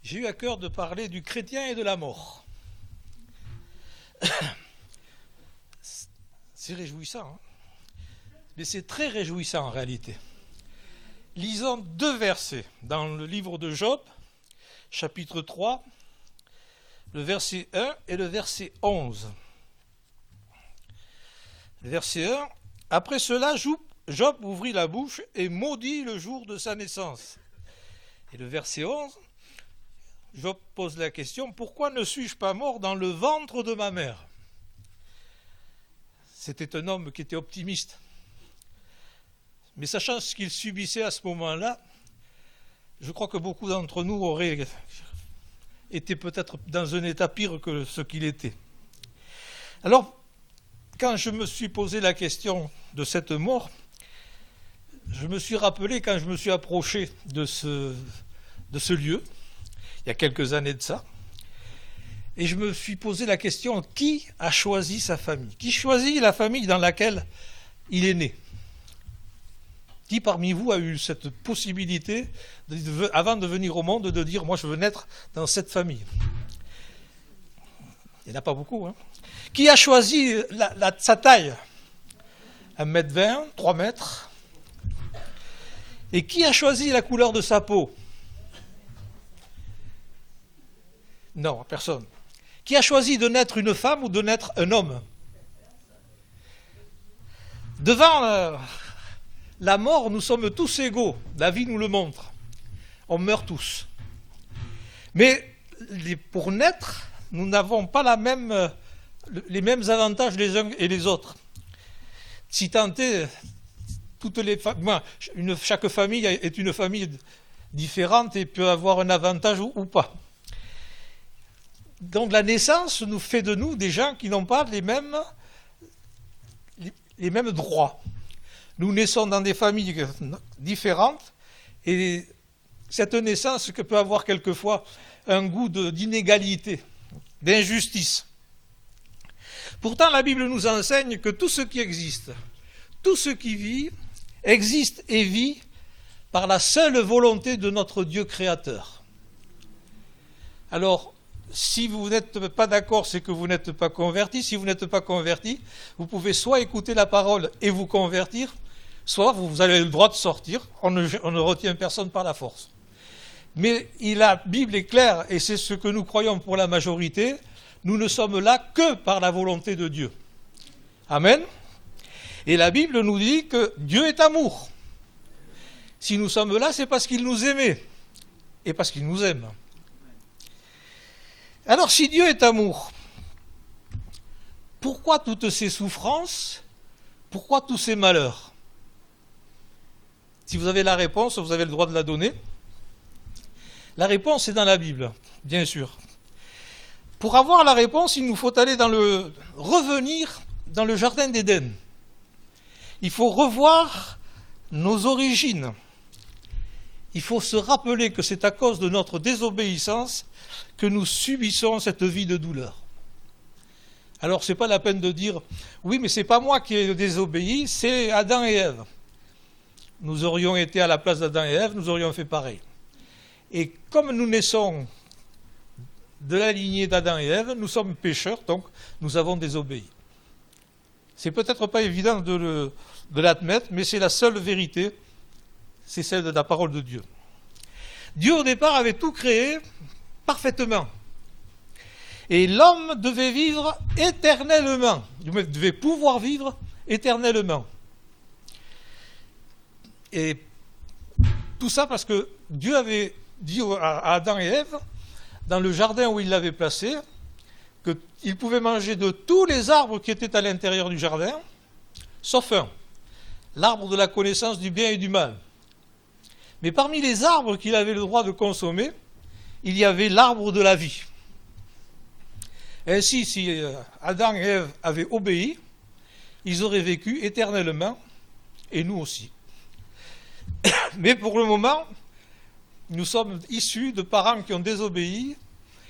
J'ai eu à cœur de parler du chrétien et de la mort. C'est réjouissant, hein, mais c'est très réjouissant en réalité. Lisons 2 versets dans le livre de Job, chapitre 3, le verset 1 et le verset 11. Le verset 1, « Après cela, Job ouvrit la bouche et maudit le jour de sa naissance. » Et le verset 11, Job pose la question, « Pourquoi ne suis-je pas mort dans le ventre de ma mère ?» C'était un homme qui était optimiste. Mais sachant ce qu'il subissait à ce moment-là, je crois que beaucoup d'entre nous auraient été peut-être dans un état pire que ce qu'il était. Alors, quand je me suis posé la question de cette mort, je me suis rappelé quand je me suis approché de ce lieu, il y a quelques années de ça, et je me suis posé la question, qui a choisi sa famille ? Qui choisit la famille dans laquelle il est né ? Qui parmi vous a eu cette possibilité, avant de venir au monde, de dire « moi je veux naître dans cette famille ». Il n'y en a pas beaucoup. Hein. Qui a choisi sa taille ? 1,20 m, 3 mètres. Et qui a choisi la couleur de sa peau ? Non, personne. Qui a choisi de naître une femme ou de naître un homme ? Devant la mort, nous sommes tous égaux. La vie nous le montre. On meurt tous. Mais pour naître, nous n'avons pas les mêmes avantages les uns et les autres. Si tant est, chaque famille est une famille différente et peut avoir un avantage ou pas. Donc la naissance nous fait de nous des gens qui n'ont pas les mêmes droits. Nous naissons dans des familles différentes et cette naissance que peut avoir quelquefois un goût d'inégalité, d'injustice. Pourtant, la Bible nous enseigne que tout ce qui existe, tout ce qui vit, existe et vit par la seule volonté de notre Dieu créateur. Alors, si vous n'êtes pas d'accord, c'est que vous n'êtes pas converti. Si vous n'êtes pas converti, vous pouvez soit écouter la parole et vous convertir, soit vous avez le droit de sortir. On ne retient personne par la force. Mais la Bible est claire, et c'est ce que nous croyons pour la majorité, nous ne sommes là que par la volonté de Dieu. Amen. Et la Bible nous dit que Dieu est amour. Si nous sommes là, c'est parce qu'il nous aimait et parce qu'il nous aime. Alors si Dieu est amour, pourquoi toutes ces souffrances ? Pourquoi tous ces malheurs ? Si vous avez la réponse, vous avez le droit de la donner. La réponse est dans la Bible, bien sûr. Pour avoir la réponse, il nous faut revenir dans le jardin d'Éden. Il faut revoir nos origines. Il faut se rappeler que c'est à cause de notre désobéissance que nous subissons cette vie de douleur. Alors, ce n'est pas la peine de dire « oui, mais ce n'est pas moi qui ai désobéi, c'est Adam et Ève ». Nous aurions été à la place d'Adam et Ève, nous aurions fait pareil. Et comme nous naissons de la lignée d'Adam et Ève, nous sommes pécheurs, donc nous avons désobéi. C'est peut-être pas évident de l'admettre, mais c'est la seule vérité, c'est celle de la parole de Dieu. Dieu au départ avait tout créé parfaitement. Et l'homme devait vivre éternellement. Il devait pouvoir vivre éternellement. Et tout ça parce que Dieu avait dit à Adam et Ève, dans le jardin où il l'avait placé, qu'ils pouvaient manger de tous les arbres qui étaient à l'intérieur du jardin, sauf un, l'arbre de la connaissance du bien et du mal. Mais parmi les arbres qu'il avait le droit de consommer, il y avait l'arbre de la vie. Ainsi, si Adam et Ève avaient obéi, ils auraient vécu éternellement, et nous aussi. Mais pour le moment, nous sommes issus de parents qui ont désobéi,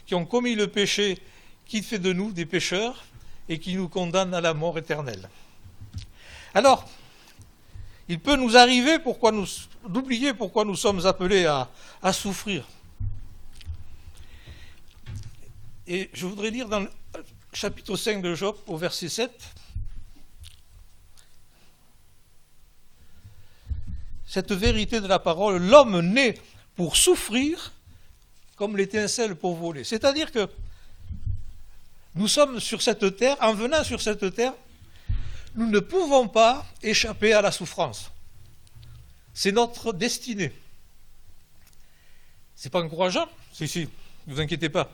qui ont commis le péché qui fait de nous des pécheurs et qui nous condamne à la mort éternelle. Alors, il peut nous arriver d'oublier pourquoi nous sommes appelés à souffrir. Et je voudrais lire dans le chapitre 5 de Job, au verset 7, cette vérité de la parole: l'homme naît pour souffrir comme l'étincelle pour voler. C'est-à-dire que nous sommes sur cette terre, en venant sur cette terre, nous ne pouvons pas échapper à la souffrance. C'est notre destinée. C'est pas encourageant? Si, ne vous inquiétez pas.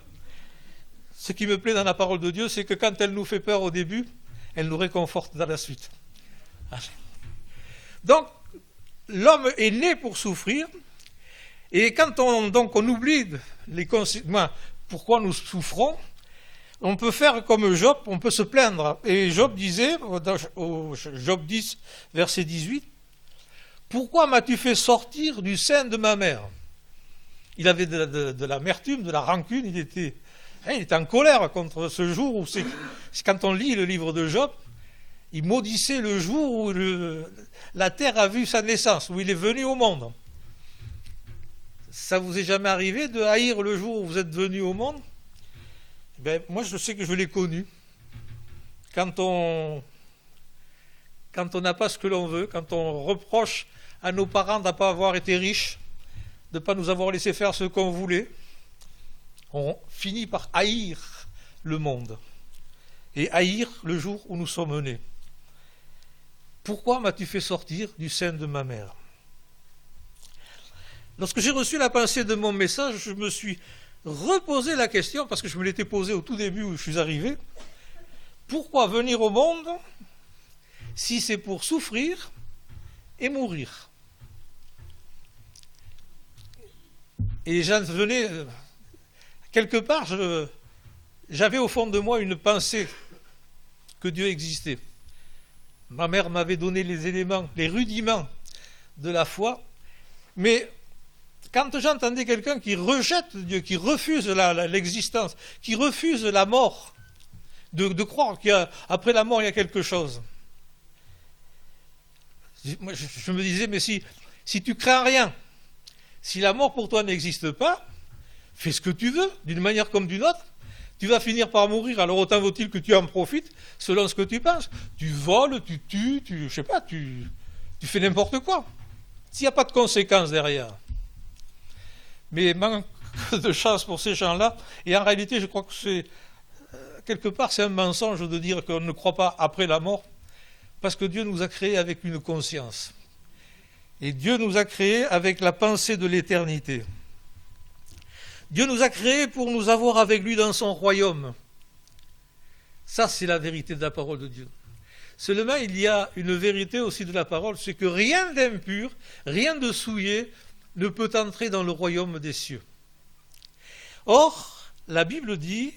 Ce qui me plaît dans la parole de Dieu, c'est que quand elle nous fait peur au début, elle nous réconforte dans la suite. Donc, l'homme est né pour souffrir, et quand on oublie pourquoi nous souffrons, on peut faire comme Job, on peut se plaindre. Et Job disait, au Job 10, verset 18, « Pourquoi m'as-tu fait sortir du sein de ma mère ?» Il avait de l'amertume, de la rancune, il était en colère contre ce jour où quand on lit le livre de Job, il maudissait le jour où la terre a vu sa naissance, où il est venu au monde. Ça vous est jamais arrivé de haïr le jour où vous êtes venu au monde? Moi, je sais que je l'ai connu. Quand on n'a pas ce que l'on veut, quand on reproche à nos parents de ne pas avoir été riches, de ne pas nous avoir laissé faire ce qu'on voulait, on finit par haïr le monde et haïr le jour où nous sommes nés. Pourquoi m'as-tu fait sortir du sein de ma mère? Lorsque j'ai reçu la pensée de mon message, je me suis reposé la question, parce que je me l'étais posée au tout début où je suis arrivé. Pourquoi venir au monde si c'est pour souffrir et mourir? Et j'en venais, quelque part, j'avais au fond de moi une pensée que Dieu existait. Ma mère m'avait donné les éléments, les rudiments de la foi, mais quand j'entendais quelqu'un qui rejette Dieu, qui refuse l'existence, qui refuse la mort, de croire qu'après la mort il y a quelque chose, moi, je me disais, mais si tu crains rien, si la mort pour toi n'existe pas, fais ce que tu veux, d'une manière comme d'une autre, tu vas finir par mourir, alors autant vaut-il que tu en profites selon ce que tu penses. Tu voles, tu tues, tu fais n'importe quoi, s'il n'y a pas de conséquences derrière. Mais manque de chance pour ces gens-là, et en réalité je crois que quelque part c'est un mensonge de dire qu'on ne croit pas après la mort, parce que Dieu nous a créés avec une conscience. Et Dieu nous a créés avec la pensée de l'éternité. Dieu nous a créés pour nous avoir avec lui dans son royaume. Ça, c'est la vérité de la parole de Dieu. Seulement, il y a une vérité aussi de la parole, c'est que rien d'impur, rien de souillé ne peut entrer dans le royaume des cieux. Or, la Bible dit,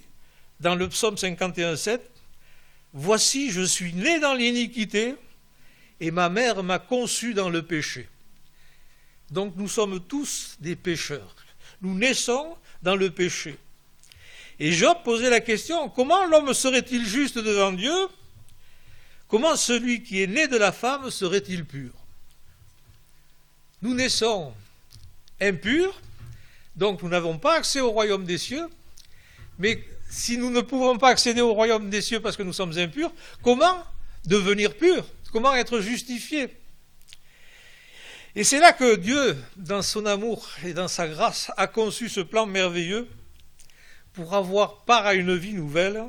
dans le psaume 51,7, « Voici, je suis né dans l'iniquité, et ma mère m'a conçu dans le péché. » Donc nous sommes tous des pécheurs. Nous naissons dans le péché. Et Job posait la question, comment l'homme serait-il juste devant Dieu? Comment celui qui est né de la femme serait-il pur? Nous naissons impurs, donc nous n'avons pas accès au royaume des cieux, mais si nous ne pouvons pas accéder au royaume des cieux parce que nous sommes impurs, comment devenir purs? Comment être justifiés? Et c'est là que Dieu, dans son amour et dans sa grâce, a conçu ce plan merveilleux pour avoir part à une vie nouvelle,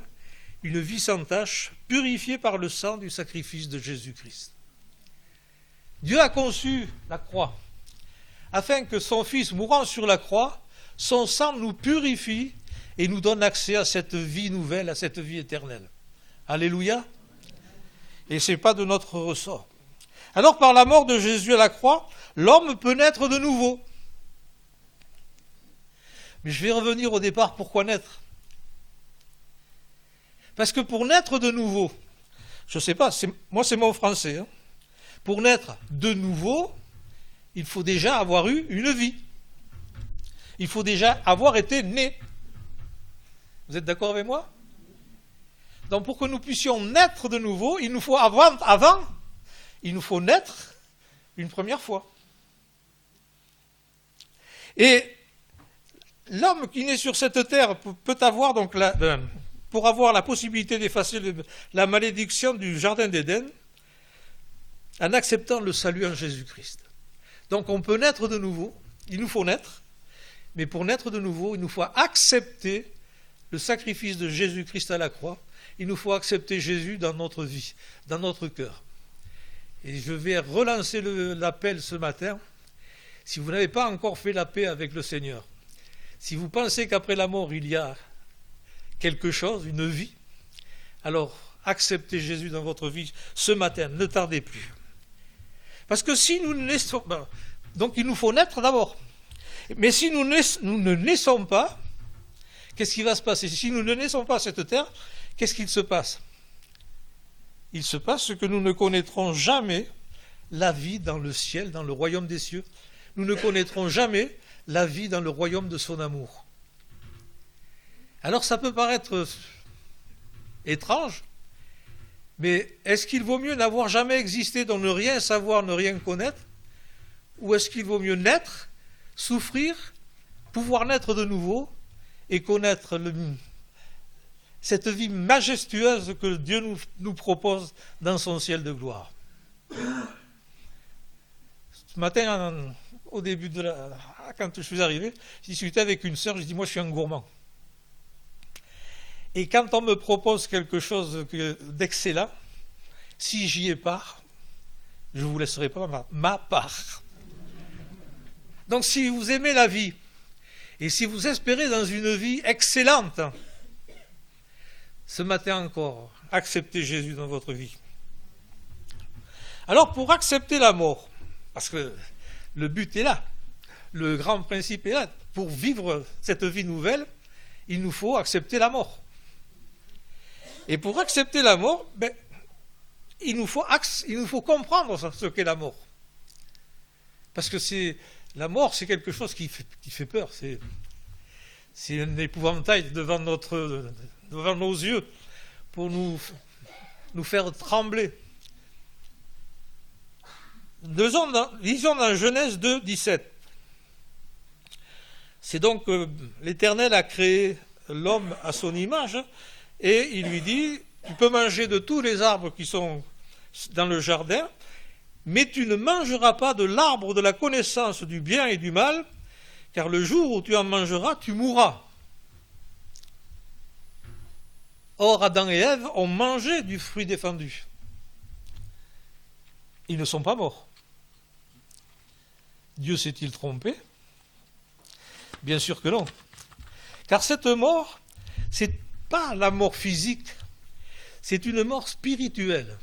une vie sans tache, purifiée par le sang du sacrifice de Jésus-Christ. Dieu a conçu la croix, afin que son Fils, mourant sur la croix, son sang nous purifie et nous donne accès à cette vie nouvelle, à cette vie éternelle. Alléluia. Et ce n'est pas de notre ressort. Alors, par la mort de Jésus à la croix, l'homme peut naître de nouveau. Mais je vais revenir au départ, pourquoi naître? Parce que pour naître de nouveau, je ne sais pas, moi c'est mon français, pour naître de nouveau, il faut déjà avoir eu une vie. Il faut déjà avoir été né. Vous êtes d'accord avec moi? Donc pour que nous puissions naître de nouveau, il nous faut il nous faut naître une première fois. Et l'homme qui naît sur cette terre peut avoir donc pour avoir la possibilité d'effacer la malédiction du jardin d'Éden en acceptant le salut en Jésus-Christ. Donc on peut naître de nouveau, il nous faut naître, mais pour naître de nouveau, il nous faut accepter le sacrifice de Jésus-Christ à la croix. Il nous faut accepter Jésus dans notre vie, dans notre cœur. Et je vais relancer l'appel ce matin. Si vous n'avez pas encore fait la paix avec le Seigneur, si vous pensez qu'après la mort, il y a quelque chose, une vie, alors acceptez Jésus dans votre vie ce matin, ne tardez plus. Parce que si nous ne naissons pas, donc il nous faut naître d'abord. Mais si nous ne naissons pas, qu'est-ce qui va se passer? Si nous ne naissons pas à cette terre, qu'est-ce qu'il se passe? Il se passe que nous ne connaîtrons jamais la vie dans le ciel, dans le royaume des cieux. Nous ne connaîtrons jamais la vie dans le royaume de son amour. Alors ça peut paraître étrange, mais est-ce qu'il vaut mieux n'avoir jamais existé, donc ne rien savoir, ne rien connaître, ou est-ce qu'il vaut mieux naître, souffrir, pouvoir naître de nouveau et connaître cette vie majestueuse que Dieu nous propose dans son ciel de gloire? Ce matin, au début quand je suis arrivé, j'ai discuté avec une sœur, je dis moi je suis un gourmand. Et quand on me propose quelque chose d'excellent, si j'y ai part, je ne vous laisserai pas ma part. Donc si vous aimez la vie, et si vous espérez dans une vie excellente, ce matin encore, acceptez Jésus dans votre vie. Alors pour accepter la mort, parce que le but est là, le grand principe est là, pour vivre cette vie nouvelle, il nous faut accepter la mort. Et pour accepter la mort, il nous faut comprendre ce qu'est la mort. Parce que la mort, c'est quelque chose qui fait peur. C'est un épouvantail devant nos yeux pour nous faire trembler. Lisons dans Genèse 2, 17. C'est donc l'Éternel a créé l'homme à son image et il lui dit, tu peux manger de tous les arbres qui sont dans le jardin, mais tu ne mangeras pas de l'arbre de la connaissance du bien et du mal, car le jour où tu en mangeras, tu mourras. Or, Adam et Ève ont mangé du fruit défendu. Ils ne sont pas morts. Dieu s'est-il trompé? Bien sûr que non. Car cette mort, c'est pas la mort physique, c'est une mort spirituelle.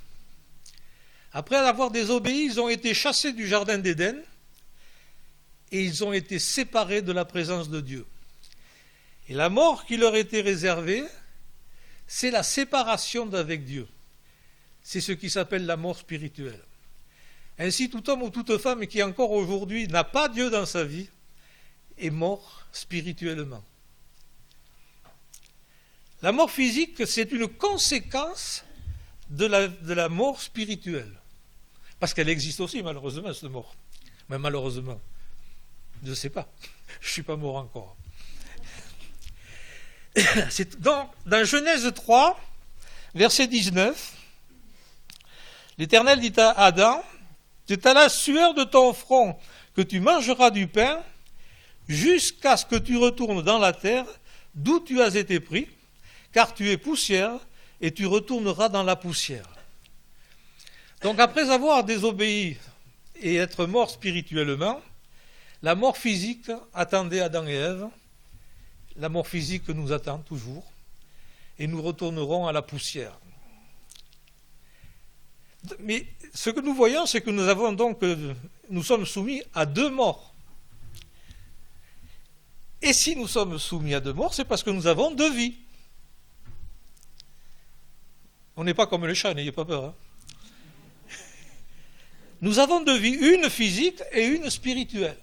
Après avoir désobéi, ils ont été chassés du jardin d'Éden et ils ont été séparés de la présence de Dieu. Et la mort qui leur était réservée, c'est la séparation d'avec Dieu. C'est ce qui s'appelle la mort spirituelle. Ainsi, tout homme ou toute femme qui encore aujourd'hui n'a pas Dieu dans sa vie est mort spirituellement. La mort physique, c'est une conséquence de la mort spirituelle. Parce qu'elle existe aussi, malheureusement, cette mort. Mais malheureusement, je ne sais pas. Je ne suis pas mort encore. C'est donc, dans Genèse 3, verset 19, l'Éternel dit à Adam, c'est à la sueur de ton front que tu mangeras du pain, jusqu'à ce que tu retournes dans la terre d'où tu as été pris, car tu es poussière, et tu retourneras dans la poussière. Donc après avoir désobéi et être mort spirituellement, la mort physique attendait Adam et Ève, la mort physique nous attend toujours, et nous retournerons à la poussière. Mais ce que nous voyons, c'est que nous sommes soumis à deux morts. Et si nous sommes soumis à deux morts, c'est parce que nous avons deux vies. On n'est pas comme les chats, n'ayez pas peur. Hein. Nous avons deux vies, une physique et une spirituelle.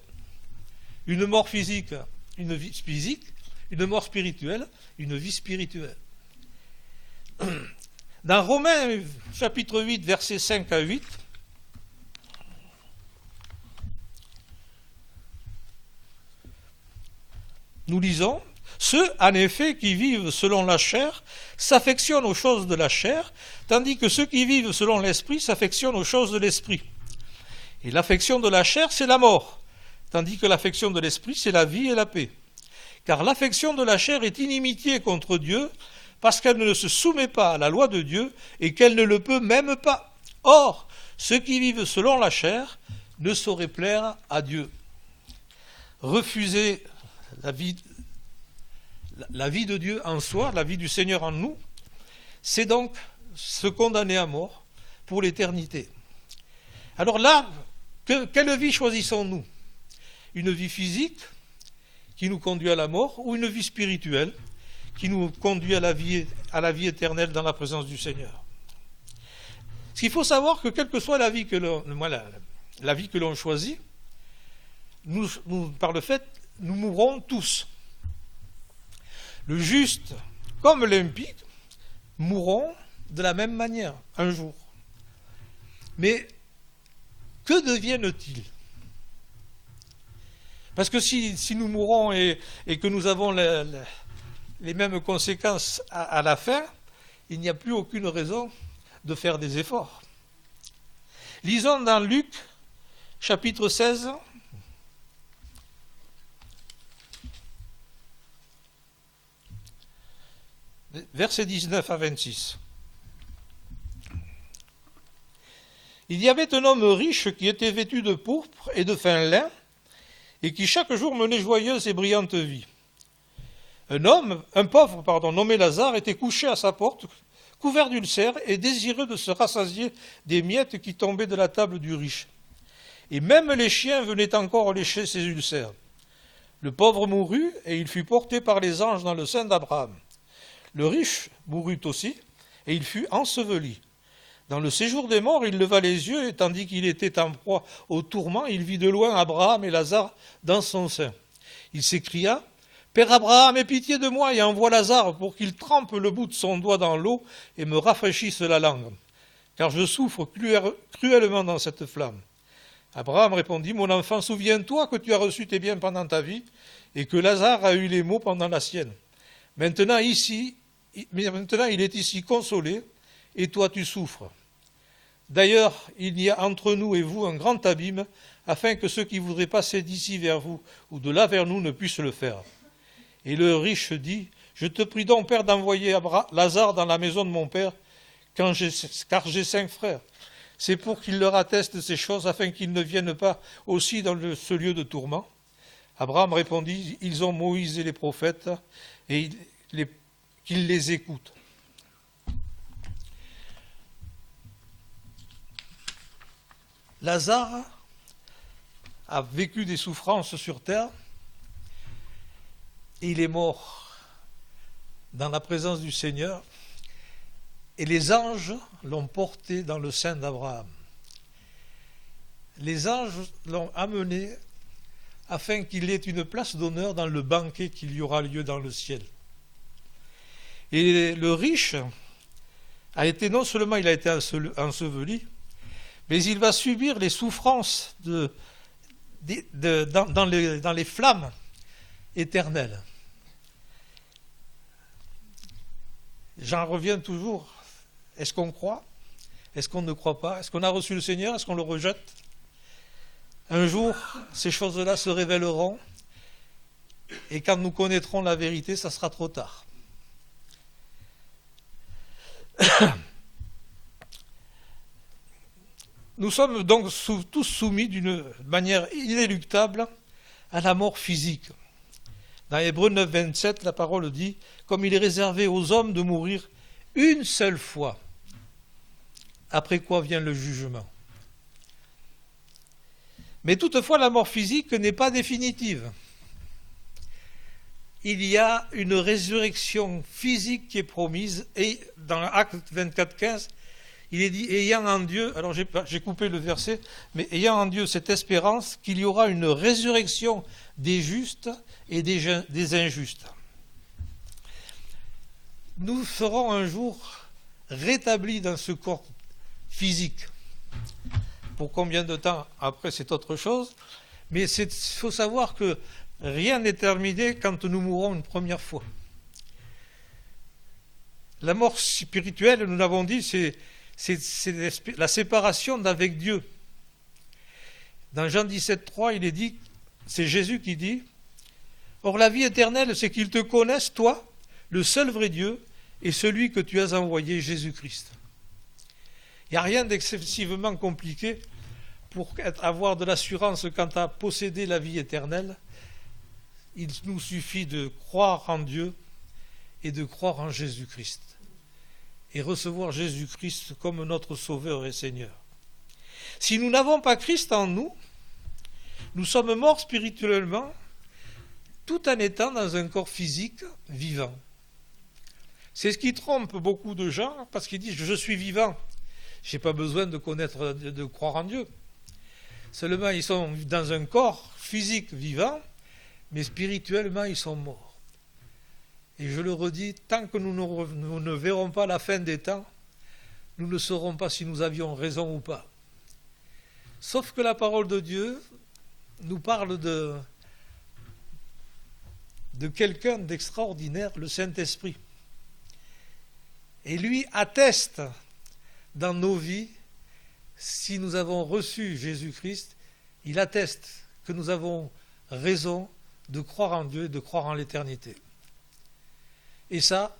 Une mort physique, une vie physique, une mort spirituelle, une vie spirituelle. Dans Romains chapitre 8, versets 5 à 8, nous lisons, ceux, en effet, qui vivent selon la chair s'affectionnent aux choses de la chair, tandis que ceux qui vivent selon l'esprit s'affectionnent aux choses de l'esprit. Et l'affection de la chair, c'est la mort, tandis que l'affection de l'esprit, c'est la vie et la paix. Car l'affection de la chair est inimitié contre Dieu, parce qu'elle ne se soumet pas à la loi de Dieu et qu'elle ne le peut même pas. Or, ceux qui vivent selon la chair ne sauraient plaire à Dieu. Refuser la vie de Dieu en soi, la vie du Seigneur en nous, c'est donc se condamner à mort pour l'éternité. Alors là, quelle vie choisissons-nous? Une vie physique qui nous conduit à la mort ou une vie spirituelle qui nous conduit à la vie éternelle dans la présence du Seigneur? Ce qu'il faut savoir, que quelle que soit la vie que l'on choisit, par le fait, nous mourrons tous. Le juste comme l'impie mourront de la même manière un jour. Mais que deviennent-ils? Parce que si nous mourons et que nous avons les mêmes conséquences à la fin, il n'y a plus aucune raison de faire des efforts. Lisons dans Luc, chapitre 16, versets 19 à 26. Il y avait un homme riche qui était vêtu de pourpre et de fin lin, et qui chaque jour menait joyeuse et brillante vie. Un pauvre, nommé Lazare, était couché à sa porte, couvert d'ulcères et désireux de se rassasier des miettes qui tombaient de la table du riche. Et même les chiens venaient encore lécher ses ulcères. Le pauvre mourut, et il fut porté par les anges dans le sein d'Abraham. Le riche mourut aussi, et il fut enseveli. Dans le séjour des morts, il leva les yeux, et tandis qu'il était en proie au tourment, il vit de loin Abraham et Lazare dans son sein. Il s'écria: « Père Abraham, aie pitié de moi et envoie Lazare pour qu'il trempe le bout de son doigt dans l'eau et me rafraîchisse la langue, car je souffre cruellement dans cette flamme. » Abraham répondit: « Mon enfant, souviens-toi que tu as reçu tes biens pendant ta vie et que Lazare a eu les maux pendant la sienne. Maintenant, il est ici consolé, et toi tu souffres. D'ailleurs, il y a entre nous et vous un grand abîme, afin que ceux qui voudraient passer d'ici vers vous ou de là vers nous ne puissent le faire. » Et le riche dit: « Je te prie donc, Père, d'envoyer Lazare dans la maison de mon père, car j'ai 5 frères. C'est pour qu'il leur atteste ces choses, afin qu'ils ne viennent pas aussi dans ce lieu de tourment. » Abraham répondit: « Ils ont Moïse et les prophètes, et qu'ils les écoutent. » Lazare a vécu des souffrances sur terre, et il est mort dans la présence du Seigneur, et les anges l'ont porté dans le sein d'Abraham. Les anges l'ont amené afin qu'il ait une place d'honneur dans le banquet qu'il y aura lieu dans le ciel. Et le riche non seulement il a été enseveli, mais il va subir les souffrances dans les flammes éternelles. J'en reviens toujours. Est-ce qu'on croit? Est-ce qu'on ne croit pas? Est-ce qu'on a reçu le Seigneur? Est-ce qu'on le rejette? Un jour, ces choses-là se révéleront, et quand nous connaîtrons la vérité, ça sera trop tard. Nous sommes donc tous soumis d'une manière inéluctable à la mort physique. Dans Hébreux 9, 27, la parole dit: « Comme il est réservé aux hommes de mourir une seule fois, après quoi vient le jugement. » Mais toutefois, la mort physique n'est pas définitive. Il y a une résurrection physique qui est promise, et dans Actes 24, 15, il est dit: ayant en Dieu, alors j'ai coupé le verset, mais ayant en Dieu cette espérance qu'il y aura une résurrection des justes et des injustes. Nous serons un jour rétablis dans ce corps physique. Pour combien de temps après, c'est autre chose, mais il faut savoir que rien n'est terminé quand nous mourrons une première fois. La mort spirituelle, nous l'avons dit, c'est la séparation d'avec Dieu. Dans Jean 17,3, il est dit, c'est Jésus qui dit, « Or la vie éternelle, c'est qu'ils te connaissent, toi, le seul vrai Dieu, et celui que tu as envoyé, Jésus-Christ. » Il n'y a rien d'excessivement compliqué pour avoir de l'assurance quant à posséder la vie éternelle. Il nous suffit de croire en Dieu et de croire en Jésus-Christ. Et recevoir Jésus-Christ comme notre Sauveur et Seigneur. Si nous n'avons pas Christ en nous, nous sommes morts spirituellement, tout en étant dans un corps physique vivant. C'est ce qui trompe beaucoup de gens, parce qu'ils disent « je suis vivant ». Je n'ai pas besoin de croire en Dieu. Seulement, ils sont dans un corps physique vivant, mais spirituellement, ils sont morts. Et je le redis, tant que nous ne verrons pas la fin des temps, nous ne saurons pas si nous avions raison ou pas. Sauf que la parole de Dieu nous parle de quelqu'un d'extraordinaire, le Saint-Esprit. Et lui atteste dans nos vies, si nous avons reçu Jésus-Christ, il atteste que nous avons raison de croire en Dieu et de croire en l'éternité. Et ça,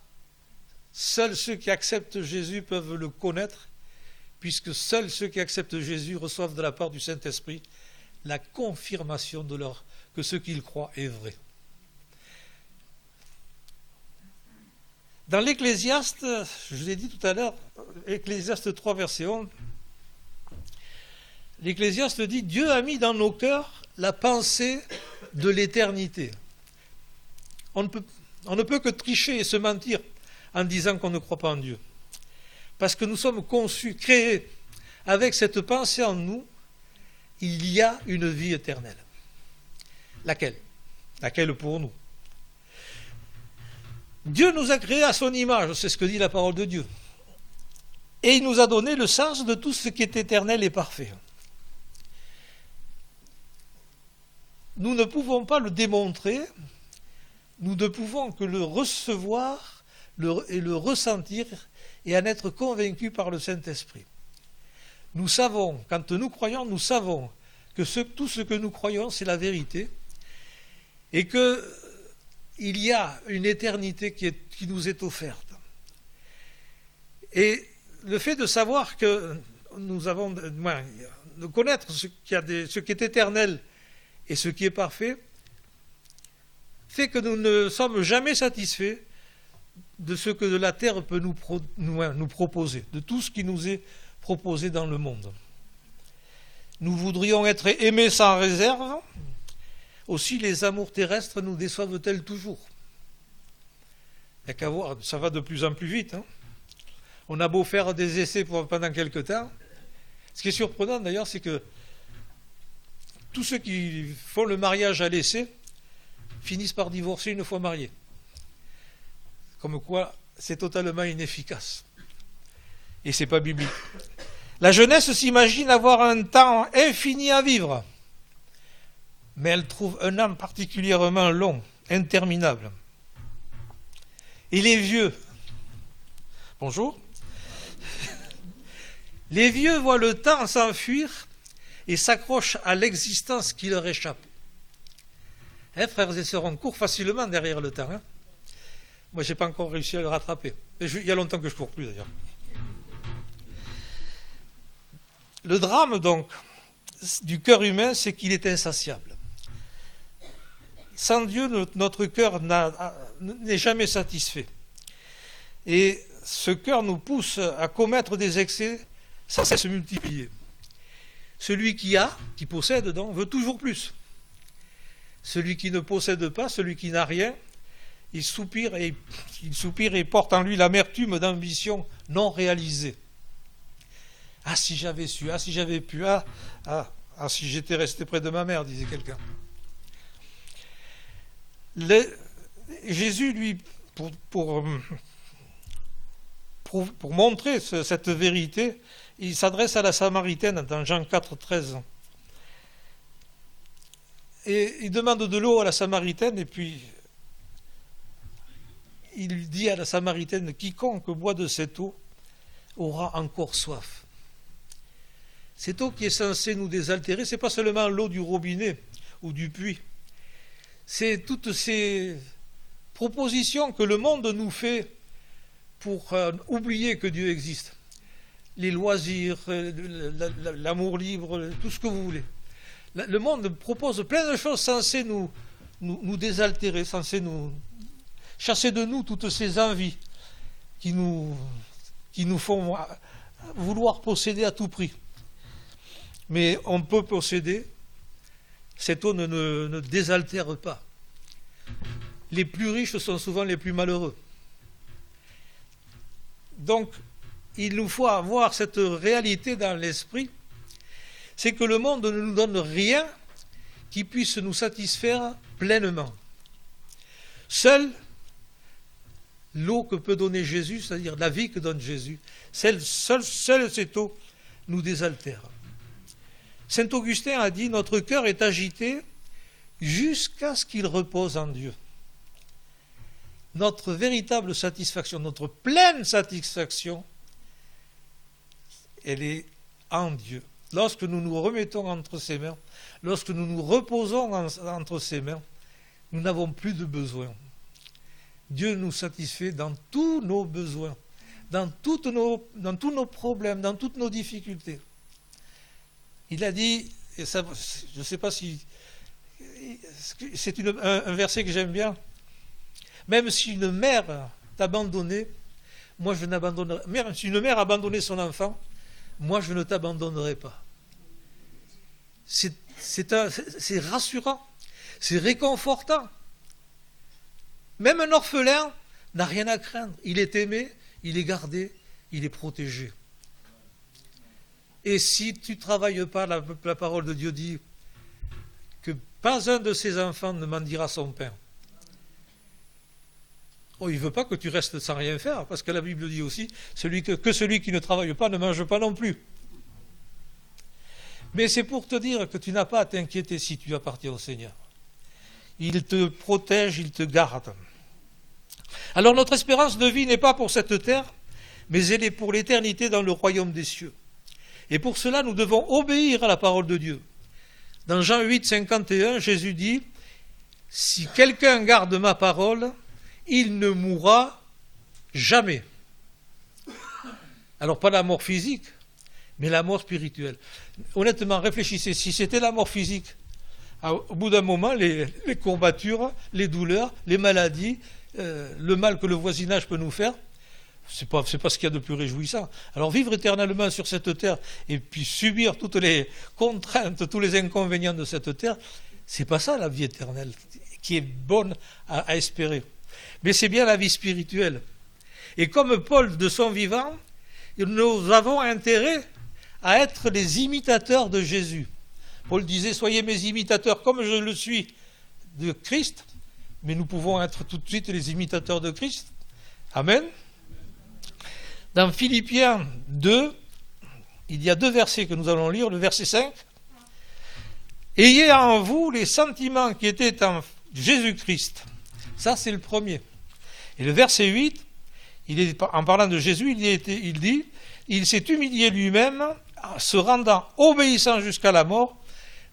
seuls ceux qui acceptent Jésus peuvent le connaître, puisque seuls ceux qui acceptent Jésus reçoivent de la part du Saint-Esprit la confirmation que ce qu'ils croient est vrai. Dans l'Ecclésiaste, je l'ai dit tout à l'heure, Ecclésiaste 3, verset 11, l'Ecclésiaste dit « Dieu a mis dans nos cœurs la pensée de l'éternité. » On ne peut que tricher et se mentir en disant qu'on ne croit pas en Dieu. Parce que nous sommes conçus, créés, avec cette pensée en nous, il y a une vie éternelle. Laquelle ? Laquelle pour nous ? Dieu nous a créés à son image, c'est ce que dit la parole de Dieu. Et il nous a donné le sens de tout ce qui est éternel et parfait. Nous ne pouvons pas le démontrer, nous ne pouvons que le recevoir et le ressentir et en être convaincus par le Saint-Esprit. Nous savons, quand nous croyons, nous savons que tout ce que nous croyons, c'est la vérité et qu'il y a une éternité qui nous est offerte. Et le fait de savoir que nous avons, de connaître ce qui est éternel et ce qui est parfait, fait que nous ne sommes jamais satisfaits de ce que la terre peut nous proposer, de tout ce qui nous est proposé dans le monde. Nous voudrions être aimés sans réserve. Aussi, les amours terrestres nous déçoivent-elles toujours? Il n'y a qu'à voir, ça va de plus en plus vite. On a beau faire des essais pendant quelque temps. Ce qui est surprenant d'ailleurs, c'est que tous ceux qui font le mariage à l'essai finissent par divorcer une fois mariés. Comme quoi, c'est totalement inefficace. Et ce n'est pas biblique. La jeunesse s'imagine avoir un temps infini à vivre, mais elle trouve un an particulièrement long, interminable. Et les vieux, bonjour, les vieux voient le temps s'enfuir et s'accrochent à l'existence qui leur échappe. Frères et sœurs, on court facilement derrière le temps. Moi, je n'ai pas encore réussi à le rattraper. Il y a longtemps que je ne cours plus, d'ailleurs. Le drame, donc, du cœur humain, c'est qu'il est insatiable. Sans Dieu, notre cœur n'est jamais satisfait. Et ce cœur nous pousse à commettre des excès sans se multiplier. Celui qui possède, donc, veut toujours plus. Celui qui ne possède pas, celui qui n'a rien, il soupire et porte en lui l'amertume d'ambition non réalisée. Ah, si j'avais su, ah, si j'avais pu, si j'étais resté près de ma mère, disait quelqu'un. Jésus, lui, pour montrer cette vérité, il s'adresse à la Samaritaine dans Jean 4, 13. Et il demande de l'eau à la Samaritaine, et puis il dit à la Samaritaine, quiconque boit de cette eau aura encore soif. Cette eau qui est censée nous désaltérer, ce n'est pas seulement l'eau du robinet ou du puits, c'est toutes ces propositions que le monde nous fait pour oublier que Dieu existe. Les loisirs, l'amour libre, tout ce que vous voulez. Le monde propose plein de choses censées nous désaltérer, censées nous chasser de nous toutes ces envies qui nous font vouloir posséder à tout prix. Mais on peut posséder, cette eau ne désaltère pas. Les plus riches sont souvent les plus malheureux. Donc, il nous faut avoir cette réalité dans l'esprit, c'est que le monde ne nous donne rien qui puisse nous satisfaire pleinement. Seule l'eau que peut donner Jésus, c'est-à-dire la vie que donne Jésus, seule cette eau nous désaltère. Saint Augustin a dit « Notre cœur est agité jusqu'à ce qu'il repose en Dieu ». Notre véritable satisfaction, notre pleine satisfaction, elle est en Dieu. Lorsque nous nous remettons entre ses mains, lorsque nous nous reposons entre ses mains, nous n'avons plus de besoin. Dieu nous satisfait dans tous nos besoins, dans tous nos problèmes, dans toutes nos difficultés. Il a dit, et ça, je ne sais pas si... C'est un verset que j'aime bien. Même si une mère t'a abandonné, moi je n'abandonnerai... Même si une mère a abandonné son enfant, moi je ne t'abandonnerai pas. C'est rassurant, c'est réconfortant. Même un orphelin n'a rien à craindre. Il est aimé, il est gardé, il est protégé. Et si tu ne travailles pas, la parole de Dieu dit que pas un de ses enfants ne mendira son pain. Oh, il ne veut pas que tu restes sans rien faire, parce que la Bible dit aussi que celui qui ne travaille pas ne mange pas non plus. Mais c'est pour te dire que tu n'as pas à t'inquiéter si tu appartiens au Seigneur. Il te protège, il te garde. Alors notre espérance de vie n'est pas pour cette terre, mais elle est pour l'éternité dans le royaume des cieux. Et pour cela, nous devons obéir à la parole de Dieu. Dans Jean 8, 51, Jésus dit « Si quelqu'un garde ma parole, il ne mourra jamais. » Alors pas la mort physique, mais la mort spirituelle. Honnêtement, réfléchissez, si c'était la mort physique, au bout d'un moment, les courbatures, les douleurs, les maladies, le mal que le voisinage peut nous faire, c'est pas ce qu'il y a de plus réjouissant. Alors vivre éternellement sur cette terre et puis subir toutes les contraintes, tous les inconvénients de cette terre, c'est pas ça la vie éternelle qui est bonne à espérer. Mais c'est bien la vie spirituelle. Et comme Paul de son vivant, nous avons intérêt à être les imitateurs de Jésus. Paul disait, soyez mes imitateurs comme je le suis de Christ, mais nous pouvons être tout de suite les imitateurs de Christ. Amen. Dans Philippiens 2, il y a 2 versets que nous allons lire, le verset 5. « Ayez en vous les sentiments qui étaient en Jésus-Christ. » Ça, c'est le premier. Et le verset 8, en parlant de Jésus, il dit « Il s'est humilié lui-même, se rendant obéissant jusqu'à la mort,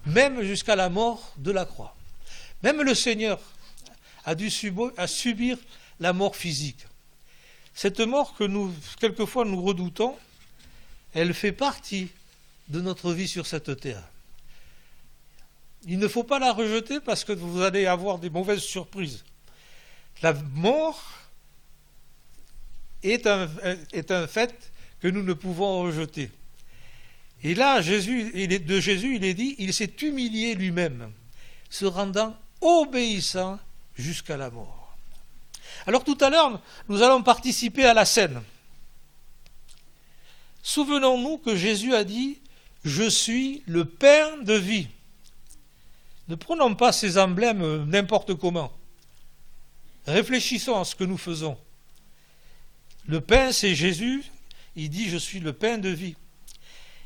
même jusqu'à la mort de la croix. » Même le Seigneur a dû subir la mort physique. Cette mort que quelquefois nous redoutons, elle fait partie de notre vie sur cette terre. Il ne faut pas la rejeter parce que vous allez avoir des mauvaises surprises. La mort est un fait que nous ne pouvons rejeter. Et là, de Jésus, il est dit, il s'est humilié lui-même, se rendant obéissant jusqu'à la mort. Alors tout à l'heure, nous allons participer à la scène. Souvenons-nous que Jésus a dit « Je suis le pain de vie ». Ne prenons pas ces emblèmes n'importe comment. Réfléchissons à ce que nous faisons. Le pain, c'est Jésus, il dit « Je suis le pain de vie ».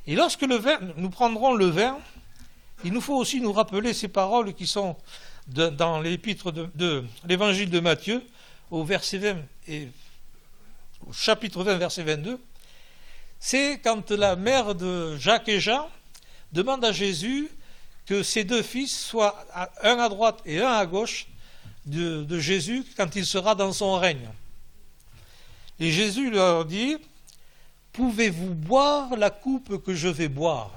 Et lorsque nous prendrons le vin, il nous faut aussi nous rappeler ces paroles qui sont dans l'épître de l'évangile de Matthieu, au verset 20 et au chapitre 20, verset 22. C'est quand la mère de Jacques et Jean demande à Jésus que ses deux fils soient un à droite et un à gauche de Jésus quand il sera dans son règne. Et Jésus leur dit, « Pouvez-vous boire la coupe que je vais boire ?»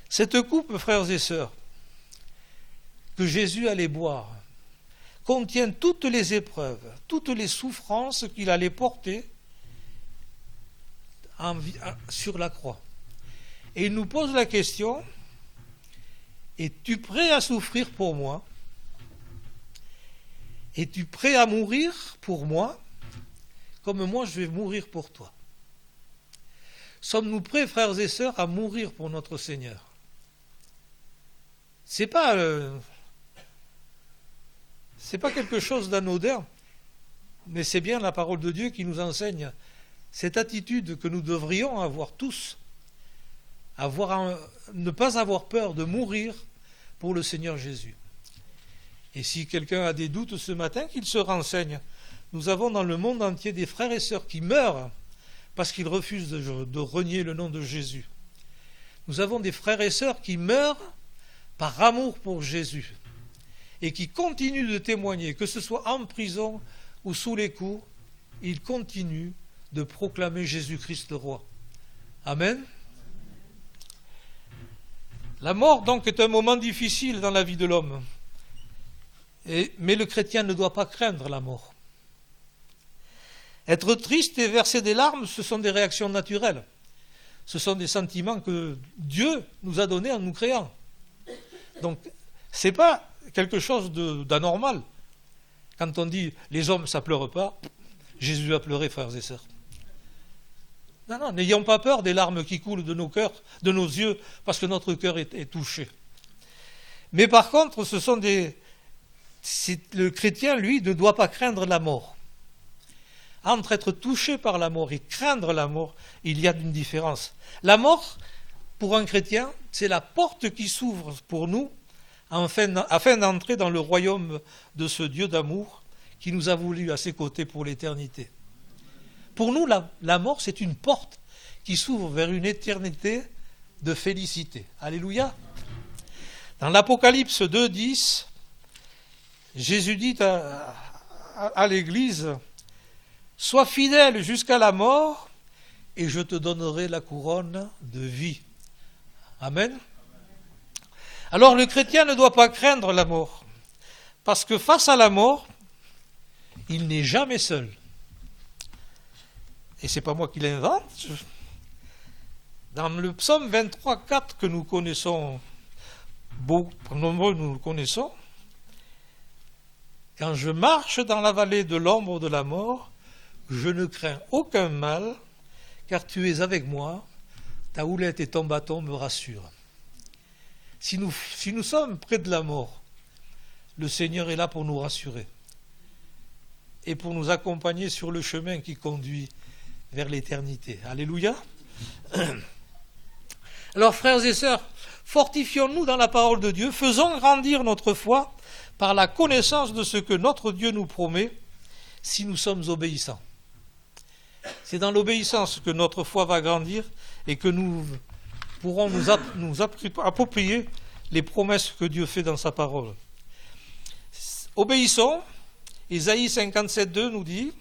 Cette coupe, frères et sœurs, que Jésus allait boire, contient toutes les épreuves, toutes les souffrances qu'il allait porter sur la croix. Et il nous pose la question, es-tu prêt à souffrir pour moi? Es-tu prêt à mourir pour moi, comme moi je vais mourir pour toi? Sommes-nous prêts, frères et sœurs, à mourir pour notre Seigneur? C'est pas quelque chose d'anodin, mais c'est bien la parole de Dieu qui nous enseigne cette attitude que nous devrions avoir tous, ne pas avoir peur de mourir pour le Seigneur Jésus. Et si quelqu'un a des doutes ce matin, qu'il se renseigne. Nous avons dans le monde entier des frères et sœurs qui meurent parce qu'ils refusent de renier le nom de Jésus. Nous avons des frères et sœurs qui meurent par amour pour Jésus et qui continuent de témoigner, que ce soit en prison ou sous les coups, ils continuent de proclamer Jésus-Christ le roi. Amen. La mort donc est un moment difficile dans la vie de l'homme. Mais le chrétien ne doit pas craindre la mort. Être triste et verser des larmes, ce sont des réactions naturelles. Ce sont des sentiments que Dieu nous a donnés en nous créant. Donc, ce n'est pas quelque chose d'anormal. Quand on dit « les hommes, ça ne pleure pas », Jésus a pleuré, frères et sœurs. Non, n'ayons pas peur des larmes qui coulent de nos cœurs, de nos yeux, parce que notre cœur est touché. Mais par contre, le chrétien, lui, ne doit pas craindre la mort. Entre être touché par la mort et craindre la mort, il y a une différence. La mort, pour un chrétien, c'est la porte qui s'ouvre pour nous afin d'entrer dans le royaume de ce Dieu d'amour qui nous a voulu à ses côtés pour l'éternité. Pour nous, la mort, c'est une porte qui s'ouvre vers une éternité de félicité. Alléluia. Dans l'Apocalypse 2,10, Jésus dit à l'Église, « Sois fidèle jusqu'à la mort, et je te donnerai la couronne de vie. » Amen. Alors le chrétien ne doit pas craindre la mort, parce que face à la mort, il n'est jamais seul. Et ce n'est pas moi qui l'invente. Dans le psaume 23, 4 que nous connaissons, nombreux nous le connaissons, « Quand je marche dans la vallée de l'ombre de la mort, je ne crains aucun mal, car tu es avec moi, ta houlette et ton bâton me rassurent. » Si nous sommes près de la mort, le Seigneur est là pour nous rassurer et pour nous accompagner sur le chemin qui conduit vers l'éternité. Alléluia. Alors, frères et sœurs, fortifions-nous dans la parole de Dieu, faisons grandir notre foi par la connaissance de ce que notre Dieu nous promet si nous sommes obéissants. C'est dans l'obéissance que notre foi va grandir et que nous pourrons nous approprier les promesses que Dieu fait dans sa parole. Obéissons. Ésaïe 57,2 nous dit,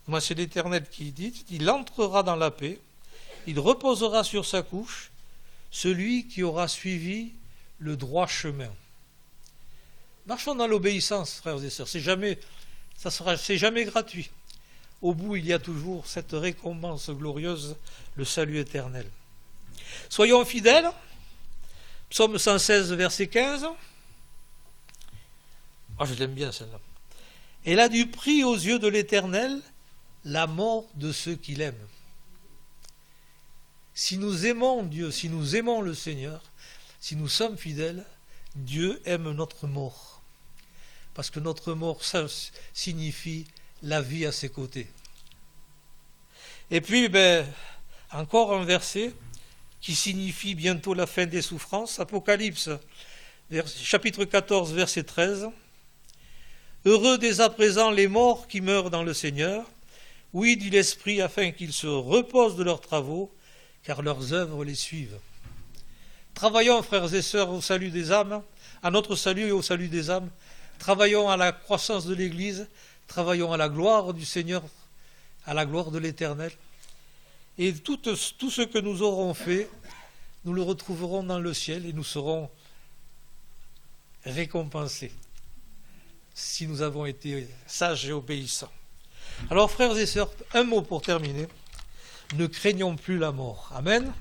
moi c'est l'Éternel qui dit, il entrera dans la paix, il reposera sur sa couche, celui qui aura suivi le droit chemin. Marchons dans l'obéissance, frères et sœurs, c'est jamais gratuit. Au bout, il y a toujours cette récompense glorieuse, le salut éternel. Soyons fidèles. Psaume 116, verset 15. Je l'aime bien celle-là. Elle a du prix aux yeux de l'Éternel, la mort de ceux qui l'aiment. Si nous aimons Dieu, si nous aimons le Seigneur, si nous sommes fidèles, Dieu aime notre mort. Parce que notre mort, ça signifie la vie à ses côtés. Et puis, encore un verset qui signifie bientôt la fin des souffrances. Apocalypse, chapitre 14, verset 13. Heureux dès à présent les morts qui meurent dans le Seigneur. Oui, dit l'Esprit, afin qu'ils se reposent de leurs travaux, car leurs œuvres les suivent. Travaillons, frères et sœurs, au salut des âmes, à notre salut et au salut des âmes. Travaillons à la croissance de l'Église, travaillons à la gloire du Seigneur, à la gloire de l'Éternel. Et tout ce que nous aurons fait, nous le retrouverons dans le ciel et nous serons récompensés si nous avons été sages et obéissants. Alors, frères et sœurs, un mot pour terminer. Ne craignons plus la mort. Amen.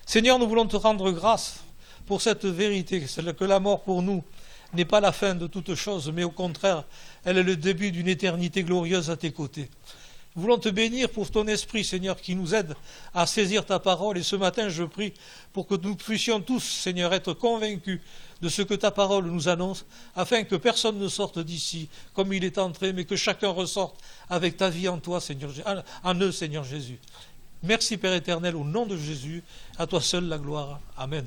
Seigneur, nous voulons te rendre grâce pour cette vérité, celle que la mort pour nous n'est pas la fin de toute chose, mais au contraire, elle est le début d'une éternité glorieuse à tes côtés. Nous voulons te bénir pour ton esprit, Seigneur, qui nous aide à saisir ta parole. Et ce matin, je prie pour que nous puissions tous, Seigneur, être convaincus de ce que ta parole nous annonce, afin que personne ne sorte d'ici comme il est entré, mais que chacun ressorte avec ta vie en toi, Seigneur, en eux, Seigneur Jésus. Merci, Père éternel, au nom de Jésus, à toi seul la gloire. Amen.